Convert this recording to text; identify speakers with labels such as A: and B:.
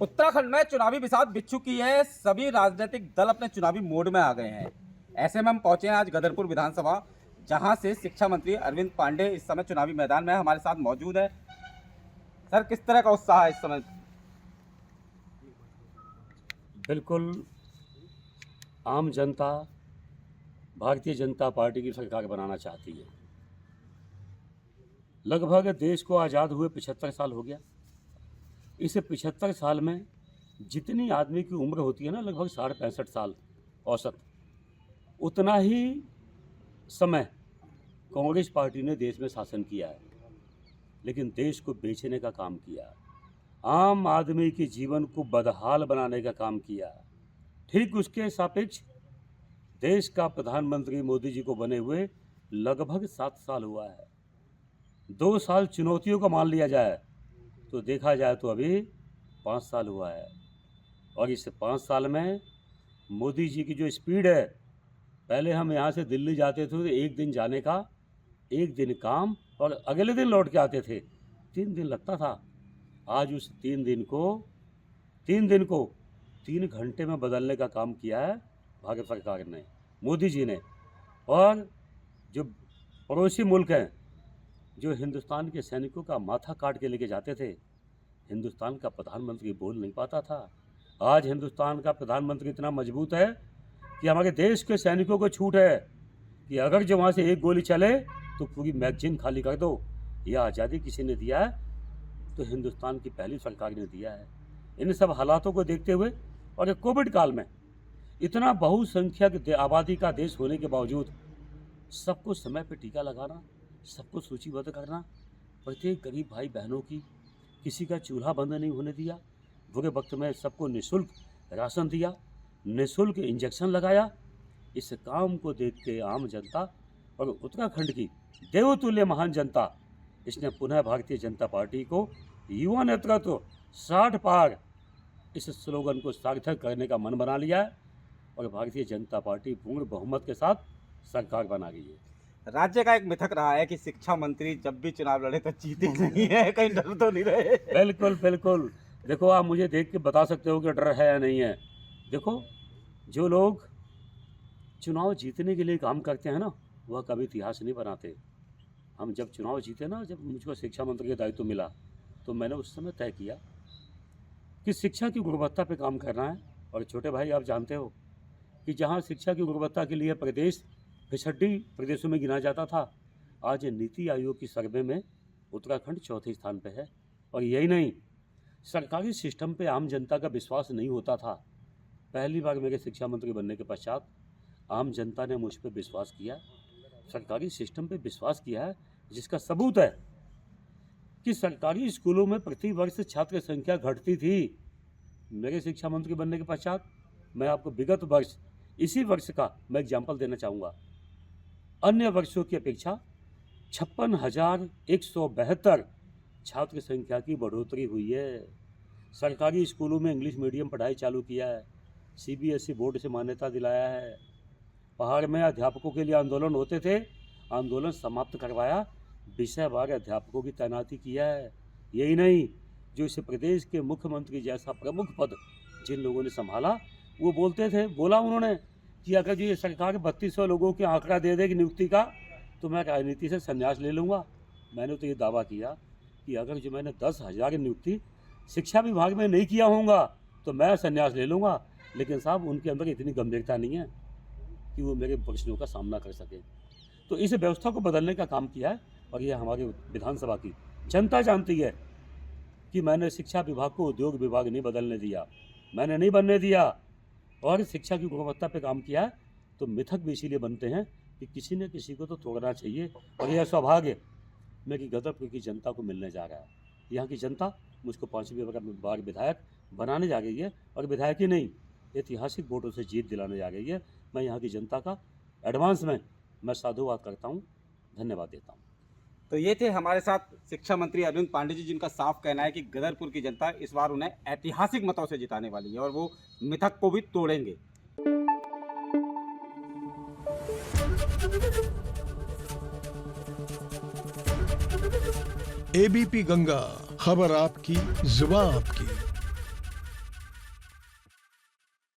A: उत्तराखंड में चुनावी बिसात बिछ चुकी है। सभी राजनीतिक दल अपने चुनावी मोड में आ गए हैं। ऐसे में हम पहुंचे हैं आज गदरपुर विधानसभा, जहां से शिक्षा मंत्री अरविंद पांडे इस समय चुनावी मैदान में हमारे साथ मौजूद है। सर, किस तरह का उत्साह है इस समय?
B: बिल्कुल, आम जनता भारतीय जनता पार्टी की सरकार बनाना चाहती है। लगभग देश को आज़ाद हुए 75 साल हो गया। इस 75 साल में जितनी आदमी की उम्र होती है ना, लगभग 65 साल औसत, उतना ही समय कांग्रेस पार्टी ने देश में शासन किया है, लेकिन देश को बेचने का काम किया, आम आदमी के जीवन को बदहाल बनाने का काम किया। ठीक उसके सापेक्ष देश का प्रधानमंत्री मोदी जी को बने हुए लगभग 7 साल हुआ है। 2 साल चुनौतियों का मान लिया जाए तो देखा जाए तो अभी 5 साल हुआ है। और इस 5 साल में मोदी जी की जो स्पीड है, पहले हम यहाँ से दिल्ली जाते थे तो 1 दिन जाने का, 1 दिन काम और अगले दिन लौट के आते थे, 3 दिन लगता था। आज उस 3 दिन को 3 घंटे में बदलने का काम किया है भारत सरकार ने, मोदी जी ने। और जो पड़ोसी मुल्क हैं, जो हिंदुस्तान के सैनिकों का माथा काट के लेके जाते थे, हिंदुस्तान का प्रधानमंत्री बोल नहीं पाता था। आज हिंदुस्तान का प्रधानमंत्री इतना मजबूत है कि हमारे देश के सैनिकों को छूट है कि अगर जो वहाँ से एक गोली चले तो पूरी मैगजीन खाली कर दो। यह आज़ादी किसी ने दिया है तो हिंदुस्तान की पहली सरकार ने दिया है। इन सब हालातों को देखते हुए और कोविड काल में इतना बहुसंख्यक आबादी का देश होने के बावजूद सबको समय पर टीका लगाना, सबको सूचीबद्ध करना, प्रत्येक गरीब भाई बहनों की किसी का चूल्हा बंद नहीं होने दिया, बुरे वक्त में सबको निःशुल्क राशन दिया, निःशुल्क इंजेक्शन लगाया। इस काम को देख के आम जनता और उत्तराखंड की देवतुल्य महान जनता, इसने पुनः भारतीय जनता पार्टी को युवा नेतृत्व 60 पार इस स्लोगन को सार्थक करने का मन बना लिया है और भारतीय जनता पार्टी पूर्ण बहुमत के साथ सरकार बना गई है।
A: राज्य का एक मिथक रहा है कि शिक्षा मंत्री जब भी चुनाव लड़े तो जीते नहीं है, कहीं डर तो नहीं रहे?
B: बिल्कुल बिल्कुल। देखो, आप मुझे देख के बता सकते हो कि डर है या नहीं है। देखो, जो लोग चुनाव जीतने के लिए काम करते हैं ना, वह कभी इतिहास नहीं बनाते। हम जब चुनाव जीते ना, जब मुझको शिक्षा मंत्री का दायित्व मिला, तो मैंने उस समय तय किया कि शिक्षा की गुणवत्ता पे काम करना है। और छोटे भाई, आप जानते हो कि जहाँ शिक्षा की गुणवत्ता के लिए प्रदेश पिछड़ी प्रदेशों में गिना जाता था, आज नीति आयोग की सर्वे में उत्तराखंड 4थे स्थान पे है। और यही नहीं, सरकारी सिस्टम पे आम जनता का विश्वास नहीं होता था। पहली बार मेरे शिक्षा मंत्री बनने के पश्चात आम जनता ने मुझ पर विश्वास किया, सरकारी सिस्टम पे विश्वास किया है, जिसका सबूत है कि सरकारी स्कूलों में प्रति वर्ष छात्र संख्या घटती थी। मेरे शिक्षा मंत्री बनने के पश्चात मैं आपको विगत वर्ष, इसी वर्ष का मैं एग्जाम्पल देना चाहूँगा। अन्य वर्षों की अपेक्षा 56,172 छात्र संख्या की बढ़ोतरी हुई है। सरकारी स्कूलों में इंग्लिश मीडियम पढ़ाई चालू किया है, CBSE बोर्ड से मान्यता दिलाया है। पहाड़ में अध्यापकों के लिए आंदोलन होते थे, आंदोलन समाप्त करवाया, विषयवार अध्यापकों की तैनाती किया है। यही नहीं, जो इस प्रदेश के मुख्यमंत्री जैसा प्रमुख पद जिन लोगों ने संभाला, वो बोला उन्होंने कि अगर जो ये सरकार 3200 लोगों के आंकड़ा दे देगी नियुक्ति का, तो मैं राजनीति से संन्यास ले लूँगा। मैंने तो ये दावा किया कि अगर जो मैंने 10,000 नियुक्ति शिक्षा विभाग में नहीं किया होगा तो मैं संन्यास ले लूँगा। लेकिन साहब, उनके अंदर इतनी गंभीरता नहीं है कि वो मेरे प्रश्नों का सामना कर सके। तो इस व्यवस्था को बदलने का काम किया है। और ये हमारे विधानसभा की जनता जानती है कि मैंने शिक्षा विभाग को उद्योग विभाग नहीं बदलने दिया, मैंने नहीं बनने दिया, और शिक्षा की गुणवत्ता पे काम किया है। तो मिथक भी इसीलिए बनते हैं कि किसी न किसी को तो तोड़ना चाहिए। और यह सौभाग्य मेरी गदरपुर की जनता को मिलने जा रहा है। यहाँ की जनता मुझको 5वीं बार विधायक बनाने जा रही है, और विधायक ही नहीं, ऐतिहासिक वोटों से जीत दिलाने जा रही है। मैं यहाँ की जनता का एडवांस में मैं साधुवाद करता हूँ, धन्यवाद देता हूँ।
A: तो ये थे हमारे साथ शिक्षा मंत्री अरविंद पांडे जी, जिनका साफ कहना है कि गदरपुर की जनता इस बार उन्हें ऐतिहासिक मतों से जिताने वाली है और वो मिथक को भी तोड़ेंगे।
C: ABP गंगा, खबर आपकी, जुबान आपकी।